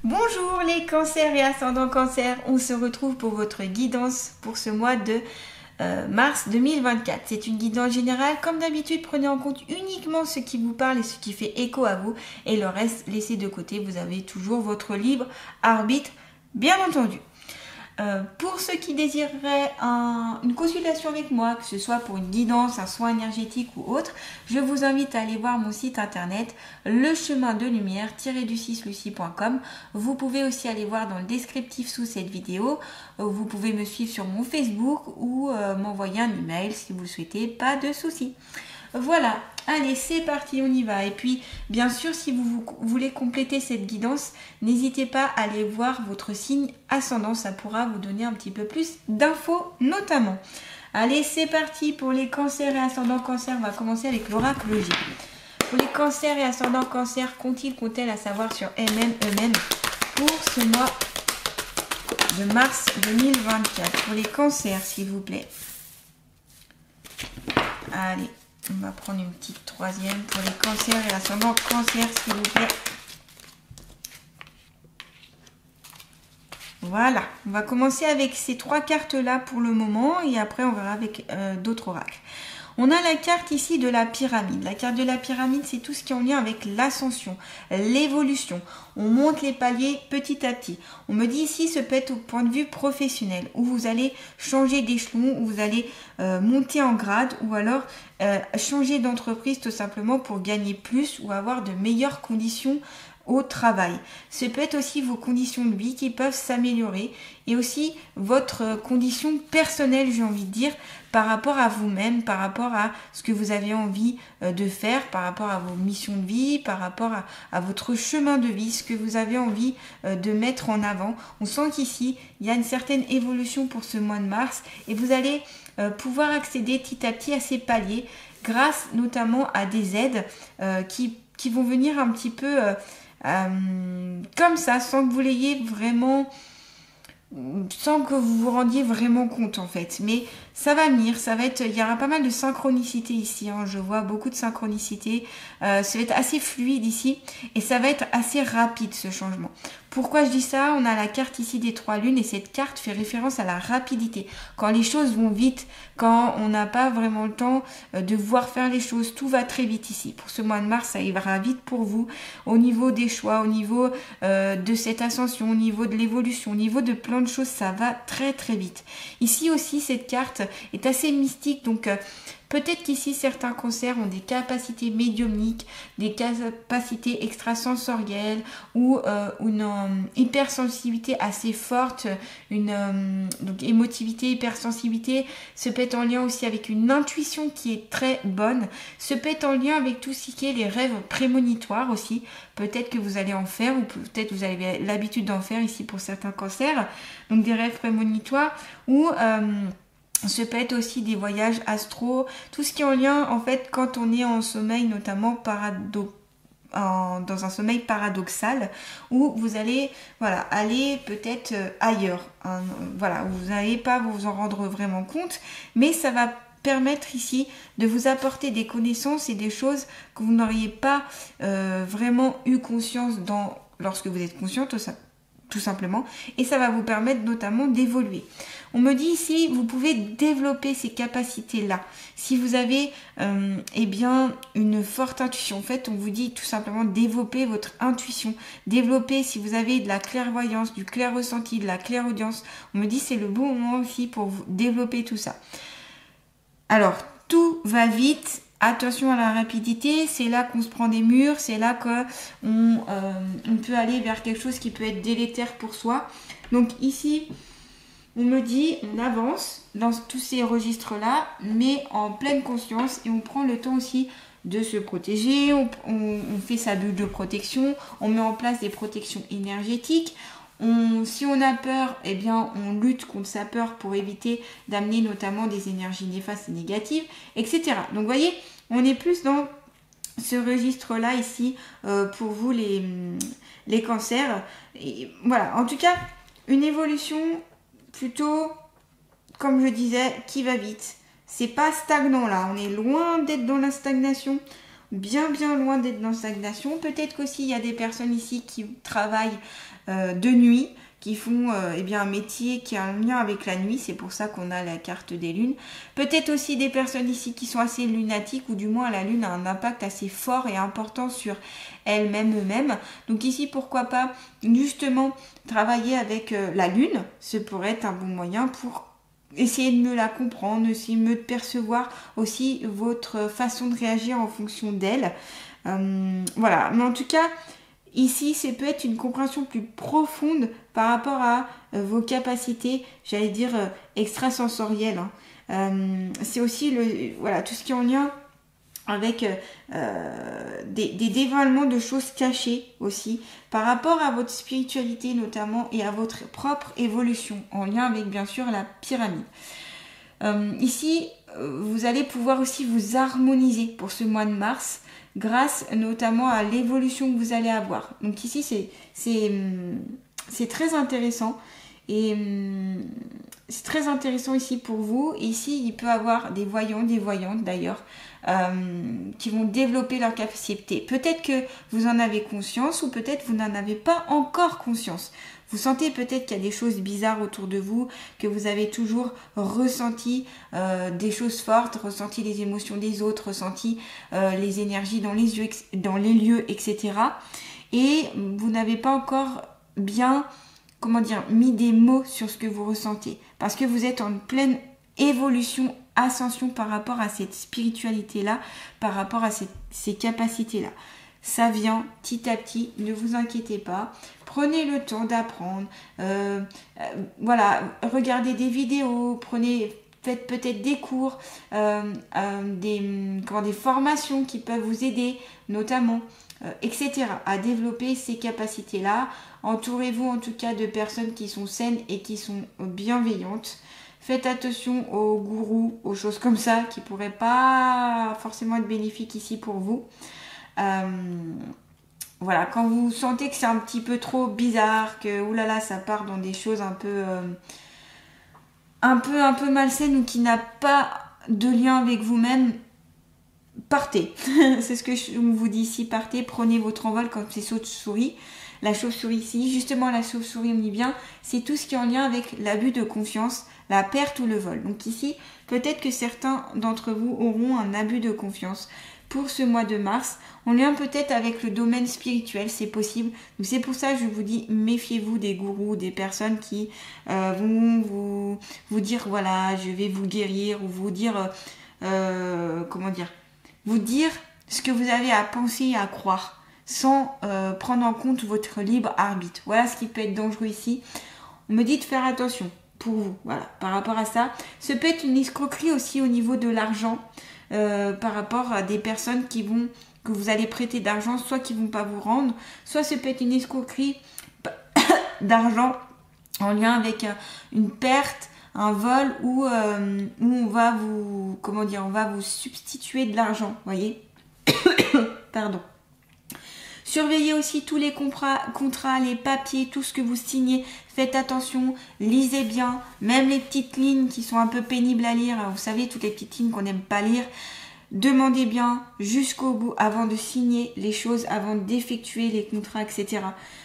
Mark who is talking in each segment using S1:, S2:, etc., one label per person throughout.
S1: Bonjour les cancers et ascendants cancer, on se retrouve pour votre guidance pour ce mois de mars 2024. C'est une guidance générale, comme d'habitude prenez en compte uniquement ce qui vous parle et ce qui fait écho à vous et le reste laissez de côté, vous avez toujours votre libre arbitre bien entendu. Pour ceux qui désireraient une consultation avec moi, que ce soit pour une guidance, un soin énergétique ou autre, je vous invite à aller voir mon site internet lechemindelumière-du6lucie.com. Vous pouvez aussi aller voir dans le descriptif sous cette vidéo. Vous pouvez me suivre sur mon Facebook ou m'envoyer un email si vous le souhaitez, pas de souci. Voilà, allez, c'est parti, on y va. Et puis, bien sûr, si vous voulez compléter cette guidance, n'hésitez pas à aller voir votre signe ascendant. Ça pourra vous donner un petit peu plus d'infos, notamment. Allez, c'est parti pour les cancers et ascendants cancer. On va commencer avec l'oracle J. Pour les cancers et ascendants cancer, qu'ont-elles à savoir sur eux-mêmes pour ce mois de mars 2024? Pour les cancers, s'il vous plaît. Allez. On va prendre une petite troisième pour les cancers et ascendants cancer, s'il vous plaît. Voilà, on va commencer avec ces trois cartes-là pour le moment et après on verra avec d'autres oracles. On a la carte ici de la pyramide. La carte de la pyramide, c'est tout ce qui est en lien avec l'ascension, l'évolution. On monte les paliers petit à petit. On me dit ici, ce peut être au point de vue professionnel, où vous allez changer d'échelon, où vous allez monter en grade, ou alors changer d'entreprise tout simplement pour gagner plus ou avoir de meilleures conditions au travail. Ce peut être aussi vos conditions de vie qui peuvent s'améliorer et aussi votre condition personnelle, j'ai envie de dire, par rapport à vous-même, par rapport à ce que vous avez envie de faire, par rapport à vos missions de vie, par rapport à votre chemin de vie, ce que vous avez envie de mettre en avant. On sent qu'ici, il y a une certaine évolution pour ce mois de mars et vous allez pouvoir accéder petit à petit à ces paliers grâce notamment à des aides qui vont venir un petit peu comme ça, sans que vous l'ayez vraiment, sans que vous vous rendiez vraiment compte en fait. Mais ça va venir, ça va être, il y aura pas mal de synchronicité ici, hein, je vois beaucoup de synchronicité, ça va être assez fluide ici et ça va être assez rapide ce changement. Pourquoi je dis ça? On a la carte ici des trois lunes et cette carte fait référence à la rapidité. Quand les choses vont vite, quand on n'a pas vraiment le temps de voir faire les choses, tout va très vite ici. Pour ce mois de mars, ça ira vite pour vous au niveau des choix, au niveau de cette ascension, au niveau de l'évolution, au niveau de plein de choses, ça va très très vite. Ici aussi, cette carte est assez mystique, donc peut-être qu'ici certains cancers ont des capacités médiumniques, des capacités extrasensorielles ou une hypersensibilité assez forte, donc émotivité, hypersensibilité. Ce peut être en lien aussi avec une intuition qui est très bonne. Ce peut être en lien avec tout ce qui est les rêves prémonitoires aussi. Peut-être que vous allez en faire ou peut-être que vous avez l'habitude d'en faire ici pour certains cancers. Donc des rêves prémonitoires ou ce peut être aussi des voyages astro, tout ce qui est en lien en fait quand on est en sommeil notamment dans un sommeil paradoxal où vous allez aller peut-être ailleurs, hein, voilà, vous n'allez pas vous en rendre vraiment compte, mais ça va permettre ici de vous apporter des connaissances et des choses que vous n'auriez pas vraiment eu conscience lorsque vous êtes conscient tout simplement, et ça va vous permettre notamment d'évoluer. On me dit ici, vous pouvez développer ces capacités-là. Si vous avez une forte intuition, en fait, on vous dit tout simplement développer votre intuition. Développer, si vous avez de la clairvoyance, du clair ressenti, de la clairaudience, on me dit c'est le bon moment aussi pour vous développer tout ça. Alors, tout va vite. Attention à la rapidité, c'est là qu'on se prend des murs, c'est là qu'on peut aller vers quelque chose qui peut être délétère pour soi. Donc ici, on me dit, on avance dans tous ces registres-là, mais en pleine conscience et on prend le temps aussi de se protéger, on fait sa bulle de protection, on met en place des protections énergétiques. Si on a peur, eh bien, on lutte contre sa peur pour éviter d'amener notamment des énergies néfastes et négatives, etc. Donc, vous voyez, on est plus dans ce registre-là ici pour vous, les cancers. Et voilà, en tout cas, une évolution plutôt, comme je disais, qui va vite. C'est pas stagnant là, on est loin d'être dans la stagnation. bien loin d'être dans stagnation. Peut-être qu'aussi il y a des personnes ici qui travaillent de nuit, qui font un métier qui a un lien avec la nuit, c'est pour ça qu'on a la carte des lunes. Peut-être aussi des personnes ici qui sont assez lunatiques, ou du moins la lune a un impact assez fort et important sur eux-mêmes. Donc ici, pourquoi pas justement travailler avec la lune, ce pourrait être un bon moyen pour essayer de mieux la comprendre, essayer de mieux percevoir aussi votre façon de réagir en fonction d'elle. Voilà, mais en tout cas, ici, ça peut être une compréhension plus profonde par rapport à vos capacités, j'allais dire, extrasensorielles. C'est aussi tout ce qui est en lien avec des dévoilements de choses cachées aussi, par rapport à votre spiritualité notamment et à votre propre évolution, en lien avec bien sûr la pyramide. Ici, vous allez pouvoir aussi vous harmoniser pour ce mois de mars, grâce notamment à l'évolution que vous allez avoir. Donc ici, c'est très intéressant. Et c'est très intéressant ici pour vous. Ici, il peut y avoir des voyants, des voyantes d'ailleurs, qui vont développer leur capacité. Peut-être que vous en avez conscience ou peut-être vous n'en avez pas encore conscience. Vous sentez peut-être qu'il y a des choses bizarres autour de vous, que vous avez toujours ressenti des choses fortes, ressenti les émotions des autres, ressenti les énergies dans les lieux, etc. Et vous n'avez pas encore bien, mis des mots sur ce que vous ressentez. Parce que vous êtes en pleine évolution, ascension par rapport à cette spiritualité-là, par rapport à ces capacités-là. Ça vient petit à petit, ne vous inquiétez pas. Prenez le temps d'apprendre. Regardez des vidéos, faites peut-être des cours, des formations qui peuvent vous aider, notamment, etc. à développer ces capacités-là. Entourez-vous en tout cas de personnes qui sont saines et qui sont bienveillantes. Faites attention aux gourous, aux choses comme ça qui ne pourraient pas forcément être bénéfiques ici pour vous. Quand vous sentez que c'est un petit peu trop bizarre, que oulala, ça part dans des choses un peu malsaines ou qui n'a pas de lien avec vous-même, partez. C'est ce que je vous dis ici, partez, prenez votre envol comme ces chauves-souris. La chauve-souris ici, justement la chauve-souris, on dit bien, c'est tout ce qui est en lien avec l'abus de confiance, la perte ou le vol. Donc ici, peut-être que certains d'entre vous auront un abus de confiance pour ce mois de mars, en lien peut-être avec le domaine spirituel, c'est possible. Donc c'est pour ça que je vous dis, méfiez-vous des gourous, des personnes qui vont vous dire, voilà, je vais vous guérir, ou vous dire, vous dire ce que vous avez à penser et à croire, sans prendre en compte votre libre arbitre. Voilà ce qui peut être dangereux ici. On me dit de faire attention pour vous, voilà, par rapport à ça. Ce peut être une escroquerie aussi au niveau de l'argent, par rapport à des personnes que vous allez prêter d'argent, soit qui vont pas vous rendre, soit ce peut être une escroquerie d'argent en lien avec une perte, un vol, où on va vous substituer de l'argent, voyez. Pardon. Surveillez aussi tous les contrats, les papiers, tout ce que vous signez. Faites attention, lisez bien, même les petites lignes qui sont un peu pénibles à lire. Vous savez, toutes les petites lignes qu'on n'aime pas lire. Demandez bien jusqu'au bout avant de signer les choses, avant d'effectuer les contrats, etc.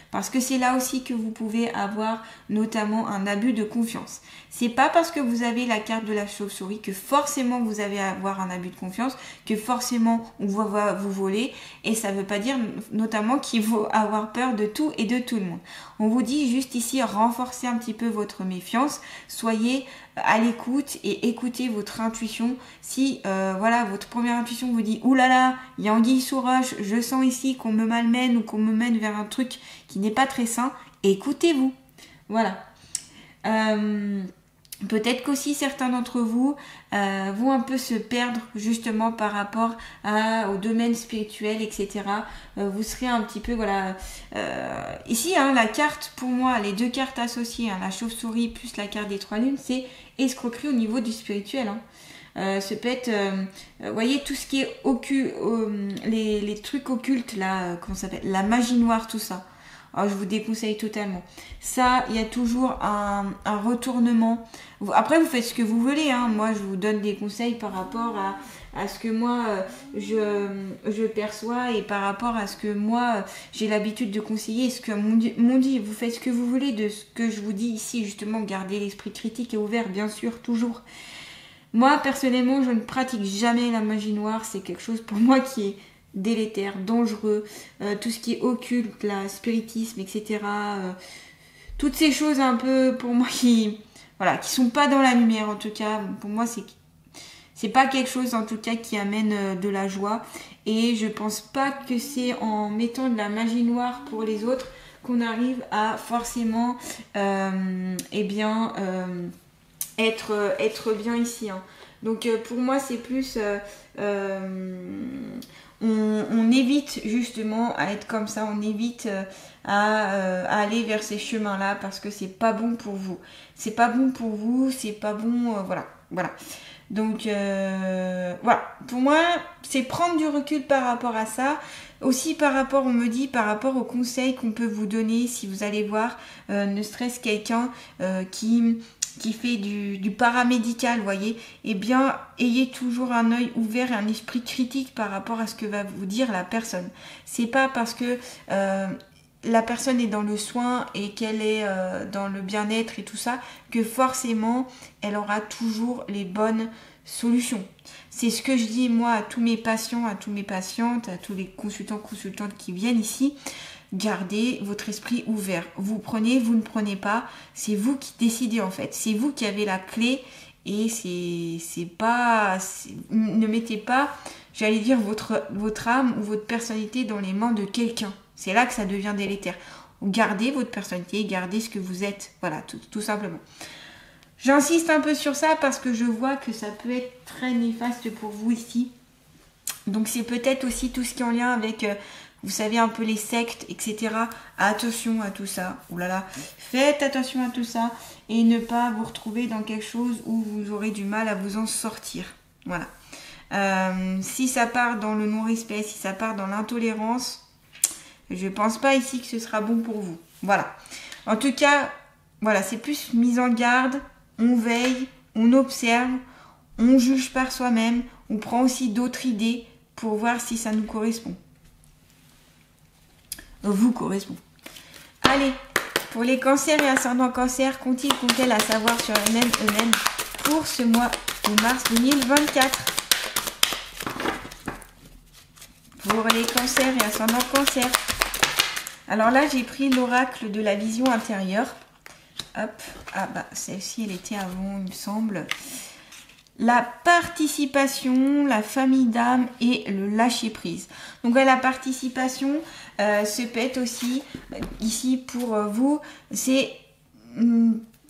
S1: Parce que c'est là aussi que vous pouvez avoir notamment un abus de confiance. C'est pas parce que vous avez la carte de la chauve-souris que forcément vous allez avoir un abus de confiance, que forcément on va vous voler, et ça veut pas dire notamment qu'il faut avoir peur de tout et de tout le monde. On vous dit juste ici, renforcez un petit peu votre méfiance, soyez à l'écoute et écoutez votre intuition. Si votre première intuition vous dit oulala, il y a anguille sous roche, je sens ici qu'on me malmène ou qu'on me mène vers un truc qui n'est pas très sain, écoutez-vous. Voilà. Peut-être qu'aussi certains d'entre vous vont un peu se perdre justement par rapport au domaine spirituel, etc. Vous serez un petit peu, ici, la carte, pour moi, les deux cartes associées, la chauve-souris plus la carte des trois lunes, c'est escroquerie au niveau du spirituel. Ça peut être, voyez, tout ce qui est les trucs occultes, là, comment ça s'appelle, la magie noire, tout ça. alors je vous déconseille totalement. Ça, il y a toujours un retournement. Après, vous faites ce que vous voulez, hein. Moi, je vous donne des conseils par rapport à ce que moi, je perçois et par rapport à ce que moi, j'ai l'habitude de conseiller et ce que m'ont dit. Vous faites ce que vous voulez de ce que je vous dis ici, justement, gardez l'esprit critique et ouvert, bien sûr, toujours. Moi, personnellement, je ne pratique jamais la magie noire. C'est quelque chose pour moi qui est délétère, dangereux. Tout ce qui est occulte, la spiritisme, etc. Toutes ces choses un peu, pour moi, qui sont pas dans la lumière, en tout cas. Pour moi, c'est pas quelque chose, en tout cas, qui amène de la joie. Et je pense pas que c'est en mettant de la magie noire pour les autres qu'on arrive à forcément, être bien ici, hein. Donc pour moi c'est plus on évite justement à être comme ça, on évite à aller vers ces chemins là parce que c'est pas bon pour vous, c'est pas bon pour vous, c'est pas bon, voilà. Donc voilà, pour moi c'est prendre du recul par rapport à ça. Aussi par rapport, on me dit, par rapport aux conseils qu'on peut vous donner si vous allez voir ne serait-ce quelqu'un qui fait du paramédical, vous voyez, eh bien, ayez toujours un œil ouvert et un esprit critique par rapport à ce que va vous dire la personne. C'est pas parce que la personne est dans le soin et qu'elle est dans le bien-être et tout ça, que forcément, elle aura toujours les bonnes solutions. C'est ce que je dis, moi, à tous mes patients, à toutes mes patientes, à tous les consultantes qui viennent ici. Gardez votre esprit ouvert. Vous prenez, vous ne prenez pas. C'est vous qui décidez en fait. C'est vous qui avez la clé et ne mettez pas, j'allais dire, votre âme ou votre personnalité dans les mains de quelqu'un. C'est là que ça devient délétère. Gardez votre personnalité, gardez ce que vous êtes. Voilà, tout simplement. J'insiste un peu sur ça parce que je vois que ça peut être très néfaste pour vous ici. Donc c'est peut-être aussi tout ce qui est en lien avec... vous savez, un peu les sectes, etc. Attention à tout ça. Ouh là là. Faites attention à tout ça. Et ne pas vous retrouver dans quelque chose où vous aurez du mal à vous en sortir. Voilà. Si ça part dans le non-respect, si ça part dans l'intolérance, je pense pas ici que ce sera bon pour vous. Voilà. En tout cas, voilà, c'est plus mise en garde. On veille, on observe, on juge par soi-même. On prend aussi d'autres idées pour voir si ça nous correspond. Vous correspond. Allez, pour les cancers et ascendants cancer, qu'ont-ils à savoir sur eux-mêmes pour ce mois de mars 2024? Pour les cancers et ascendants cancer. Alors là, j'ai pris l'oracle de la vision intérieure. Hop, ah bah celle-ci, elle était avant, il me semble. La participation, la famille d'âme et le lâcher-prise. Donc la participation, ce peut être aussi, ici pour vous, c'est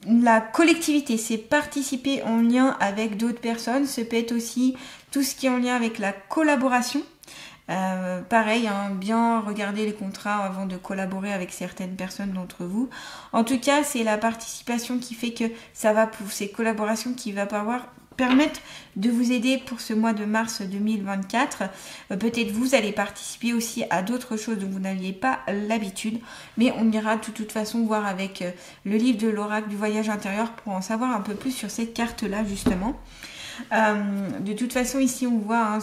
S1: la collectivité, c'est participer en lien avec d'autres personnes. Ce peut être aussi tout ce qui est en lien avec la collaboration. Pareil, hein, bien regarder les contrats avant de collaborer avec certaines personnes d'entre vous. En tout cas, c'est la participation qui fait que ça va pour ces collaborations qui va permettre de vous aider pour ce mois de mars 2024. Peut-être vous allez participer aussi à d'autres choses dont vous n'aviez pas l'habitude, mais on ira de toute façon voir avec le livre de l'oracle du voyage intérieur pour en savoir un peu plus sur cette carte-là justement. De toute façon ici on voit hein,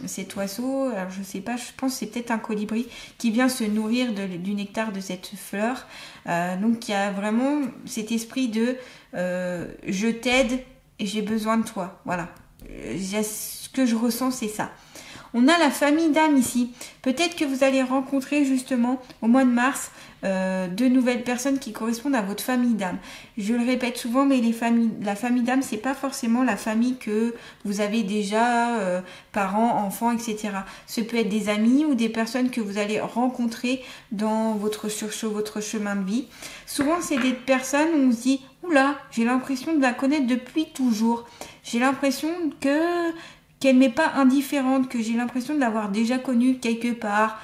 S1: cet oiseau, alors je sais pas, je pense que c'est peut-être un colibri qui vient se nourrir du nectar de cette fleur, donc il y a vraiment cet esprit de je t'aide et j'ai besoin de toi, voilà, ce que je ressens c'est ça. On a la famille d'âme ici. Peut-être que vous allez rencontrer justement au mois de mars de nouvelles personnes qui correspondent à votre famille d'âme. Je le répète souvent, mais la famille d'âme, c'est pas forcément la famille que vous avez déjà, parents, enfants, etc. Ce peut être des amis ou des personnes que vous allez rencontrer dans votre chemin de vie. Souvent, c'est des personnes où on se dit « Oula, j'ai l'impression de la connaître depuis toujours. J'ai l'impression qu'elle m'est pas indifférente, que j'ai l'impression de l'avoir déjà connue quelque part. »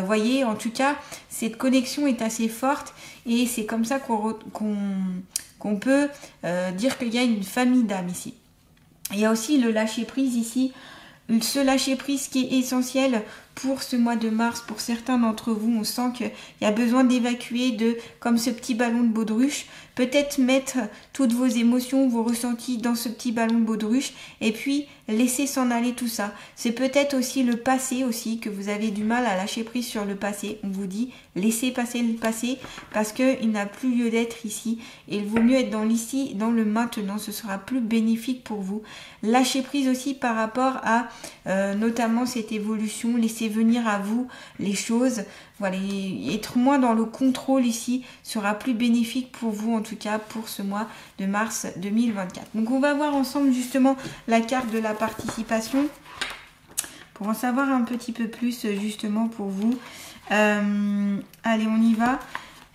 S1: Voyez, en tout cas, cette connexion est assez forte et c'est comme ça qu'on peut dire qu'il y a une famille d'âme ici. Il y a aussi le lâcher-prise ici. Ce lâcher-prise qui est essentiel pour ce mois de mars. Pour certains d'entre vous, on sent qu'il y a besoin d'évacuer comme ce petit ballon de baudruche. Peut-être mettre toutes vos émotions, vos ressentis dans ce petit ballon de baudruche et puis laisser s'en aller tout ça. C'est peut-être aussi le passé aussi, que vous avez du mal à lâcher prise sur le passé. On vous dit laissez passer le passé parce qu'il n'a plus lieu d'être ici. Et il vaut mieux être dans l'ici, dans le maintenant. Ce sera plus bénéfique pour vous. Lâchez prise aussi par rapport à notamment cette évolution. Laissez venir à vous les choses. Voilà, être moins dans le contrôle ici sera plus bénéfique pour vous, en tout cas pour ce mois de mars 2024. Donc on va voir ensemble justement la carte de la participation pour en savoir un petit peu plus justement pour vous. Allez, on y va.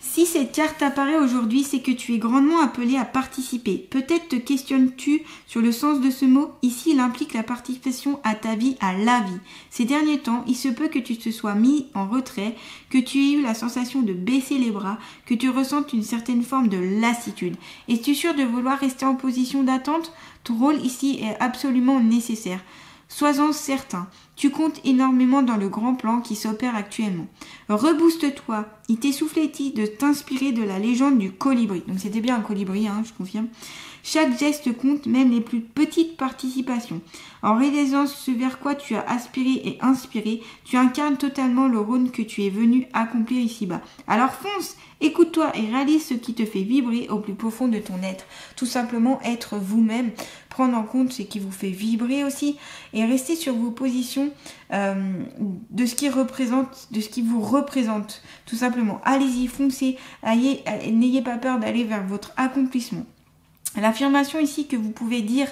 S1: Si cette carte apparaît aujourd'hui, c'est que tu es grandement appelé à participer. Peut-être te questionnes-tu sur le sens de ce mot. Ici, il implique la participation à ta vie, à la vie. Ces derniers temps, il se peut que tu te sois mis en retrait, que tu aies eu la sensation de baisser les bras, que tu ressentes une certaine forme de lassitude. Es-tu sûr de vouloir rester en position d'attente? Ton rôle ici est absolument nécessaire. Sois-en certain, tu comptes énormément dans le grand plan qui s'opère actuellement. Rebooste-toi, il t'est soufflé-t-il de t'inspirer de la légende du colibri. Donc c'était bien un colibri, hein, je confirme. Chaque geste compte, même les plus petites participations. En réalisant ce vers quoi tu as aspiré et inspiré, tu incarnes totalement le rôle que tu es venu accomplir ici-bas. Alors fonce, écoute-toi et réalise ce qui te fait vibrer au plus profond de ton être. Tout simplement être vous-même, prendre en compte ce qui vous fait vibrer aussi et rester sur vos positions de ce qui représente, de ce qui vous représente. Tout simplement, allez-y, foncez, n'ayez pas peur d'aller vers votre accomplissement. L'affirmation ici que vous pouvez dire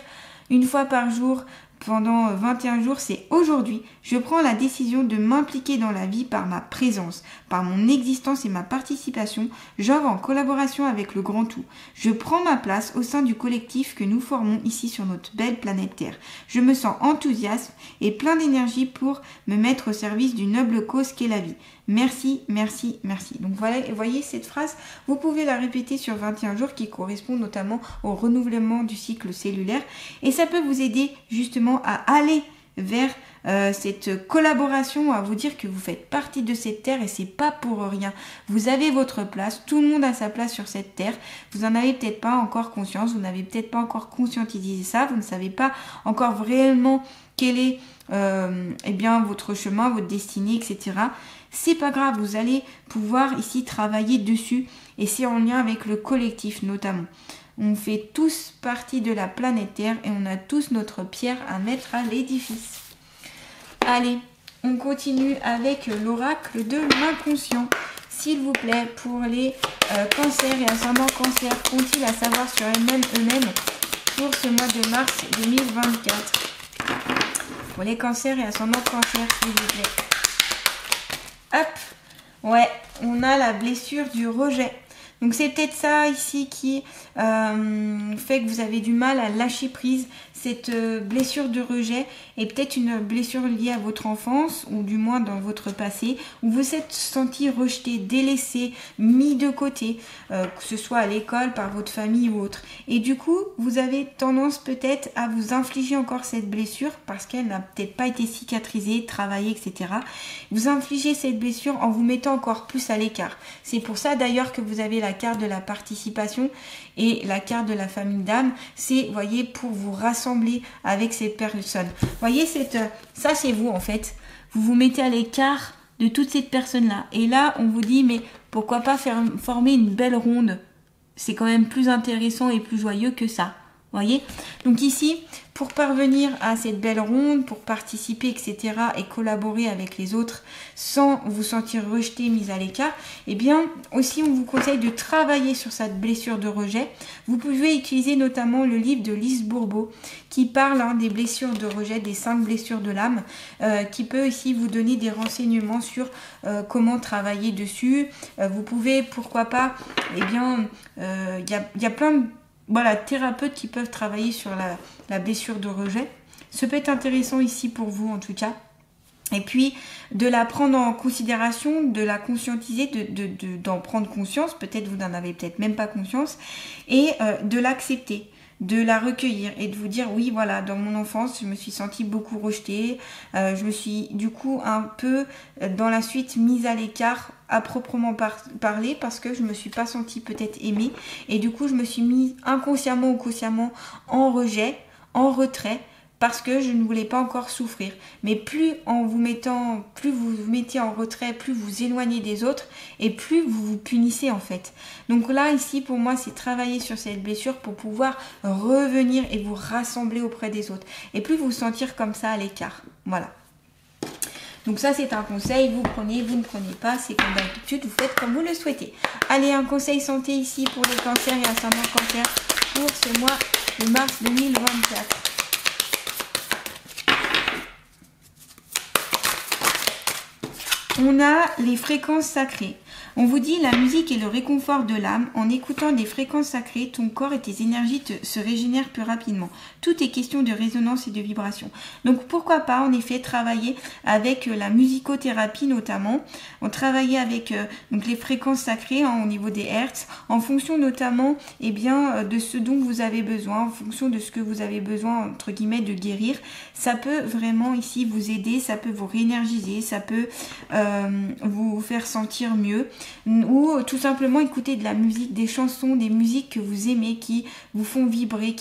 S1: une fois par jour pendant 21 jours, c'est aujourd'hui, je prends la décision de m'impliquer dans la vie par ma présence, par mon existence et ma participation. J'œuvre en collaboration avec le grand tout. Je prends ma place au sein du collectif que nous formons ici sur notre belle planète Terre. Je me sens enthousiaste et plein d'énergie pour me mettre au service d'une noble cause qu'est la vie. Merci, merci, merci. Donc voilà, voyez cette phrase, vous pouvez la répéter sur 21 jours qui correspond notamment au renouvellement du cycle cellulaire et ça peut vous aider justement à aller vers cette collaboration, à vous dire que vous faites partie de cette terre et c'est pas pour rien. Vous avez votre place, tout le monde a sa place sur cette terre. Vous en avez peut-être pas encore conscience, vous n'avez peut-être pas encore conscientisé ça, vous ne savez pas encore réellement quel est eh bien votre chemin, votre destinée, etc. C'est pas grave, vous allez pouvoir ici travailler dessus et c'est en lien avec le collectif notamment. On fait tous partie de la planète Terre et on a tous notre pierre à mettre à l'édifice. Allez, on continue avec l'oracle de l'inconscient. S'il vous plaît, pour les cancers et ascendants cancer, qu'ont-ils à savoir sur eux-mêmes pour ce mois de mars 2024? Pour les cancers et ascendants cancer, s'il vous plaît. Hop, ouais, on a la blessure du rejet. Donc c'est peut-être ça ici qui fait que vous avez du mal à lâcher prise, cette blessure de rejet est peut-être une blessure liée à votre enfance ou du moins dans votre passé où vous êtes senti rejeté, délaissé, mis de côté, que ce soit à l'école, par votre famille ou autre. Et du coup, vous avez tendance peut-être à vous infliger encore cette blessure parce qu'elle n'a peut-être pas été cicatrisée, travaillée, etc. Vous infligez cette blessure en vous mettant encore plus à l'écart. C'est pour ça d'ailleurs que vous avez la carte de la participation et la carte de la famille d'âme, c'est, voyez, pour vous rassembler avec ces personnes. Voyez, ça c'est vous en fait. Vous vous mettez à l'écart de toutes ces personnes-là. Et là, on vous dit, mais pourquoi pas former une belle ronde? C'est quand même plus intéressant et plus joyeux que ça. Voyez? Donc ici, pour parvenir à cette belle ronde, pour participer, etc. et collaborer avec les autres sans vous sentir rejeté, mis à l'écart, eh bien, aussi, on vous conseille de travailler sur cette blessure de rejet. Vous pouvez utiliser notamment le livre de Lise Bourbeau qui parle des blessures de rejet, des 5 blessures de l'âme, qui peut aussi vous donner des renseignements sur comment travailler dessus. Vous pouvez, pourquoi pas, eh bien, y a plein de thérapeutes qui peuvent travailler sur la blessure de rejet. Ce peut être intéressant ici pour vous en tout cas. Et puis, de la prendre en considération, de la conscientiser, d'en prendre conscience. Peut-être vous n'en avez peut-être même pas conscience. Et de l'accepter. de la recueillir et de vous dire oui voilà, dans mon enfance je me suis sentie beaucoup rejetée, je me suis du coup un peu dans la suite mise à l'écart à proprement parler parce que je me suis pas sentie peut-être aimée et du coup je me suis mise inconsciemment ou consciemment en rejet, en retrait parce que je ne voulais pas encore souffrir. Mais plus vous vous mettez en retrait, plus vous éloignez des autres et plus vous vous punissez en fait. Donc là, ici, pour moi, c'est travailler sur cette blessure pour pouvoir revenir et vous rassembler auprès des autres. Et plus vous sentir comme ça à l'écart. Voilà. Donc ça, c'est un conseil. Vous prenez, vous ne prenez pas. C'est comme d'habitude, vous faites comme vous le souhaitez. Allez, un conseil santé ici pour les cancers et ascendant cancer pour ce mois de mars 2024. On a les fréquences sacrées. On vous dit la musique est le réconfort de l'âme. En écoutant des fréquences sacrées, ton corps et tes énergies se régénèrent plus rapidement. Tout est question de résonance et de vibration. Donc pourquoi pas en effet travailler avec la musicothérapie notamment. On travaille avec donc les fréquences sacrées au niveau des hertz, en fonction notamment de ce dont vous avez besoin, en fonction de ce que vous avez besoin entre guillemets de guérir. Ça peut vraiment ici vous aider, ça peut vous réénergiser, ça peut vous faire sentir mieux. Ou tout simplement écouter de la musique, des chansons, des musiques que vous aimez, qui vous font vibrer,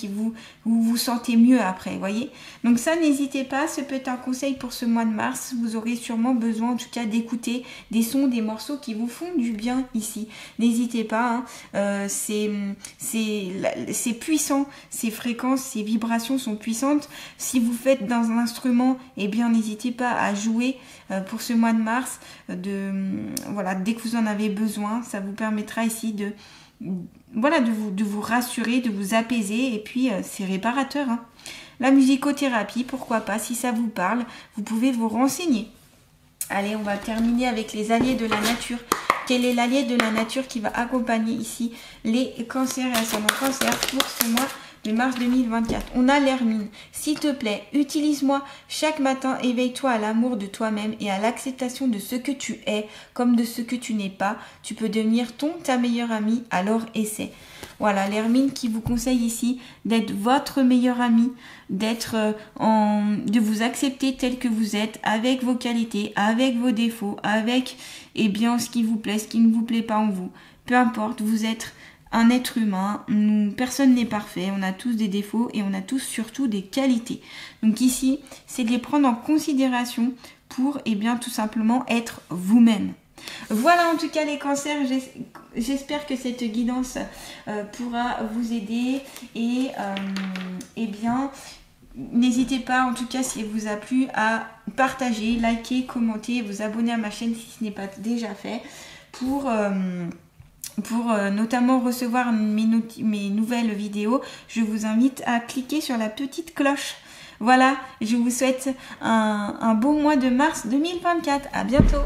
S1: où vous sentez mieux après, voyez. Donc ça, n'hésitez pas, ce peut être un conseil pour ce mois de mars. Vous aurez sûrement besoin en tout cas d'écouter des sons, des morceaux qui vous font du bien ici. N'hésitez pas, c'est puissant, ces fréquences, ces vibrations sont puissantes. Si vous faites dans un instrument, eh bien n'hésitez pas à jouer pour ce mois de mars, dès que vous en avez besoin, ça vous permettra ici de vous rassurer, de vous apaiser et puis c'est réparateur. La musicothérapie, pourquoi pas, si ça vous parle, vous pouvez vous renseigner. Allez, on va terminer avec les alliés de la nature. Quel est l'allié de la nature qui va accompagner ici les cancers et ascendant cancer pour ce mois de mars 2024. On a l'hermine. S'il te plaît, utilise-moi chaque matin, éveille-toi à l'amour de toi-même et à l'acceptation de ce que tu es comme de ce que tu n'es pas. Tu peux devenir ta meilleure amie, alors essaie. Voilà, l'hermine qui vous conseille ici d'être votre meilleure amie, de vous accepter tel que vous êtes, avec vos qualités, avec vos défauts, avec ce qui vous plaît, ce qui ne vous plaît pas en vous. Peu importe, vous êtes un être humain, personne n'est parfait, on a tous des défauts et on a tous surtout des qualités. Donc ici, c'est de les prendre en considération pour tout simplement être vous-même. Voilà en tout cas les cancers, j'espère que cette guidance pourra vous aider et n'hésitez pas en tout cas si elle vous a plu à partager, liker, commenter, vous abonner à ma chaîne si ce n'est pas déjà fait pour notamment recevoir mes nouvelles vidéos. Je vous invite à cliquer sur la petite cloche. Voilà, je vous souhaite un beau mois de mars 2024. À bientôt.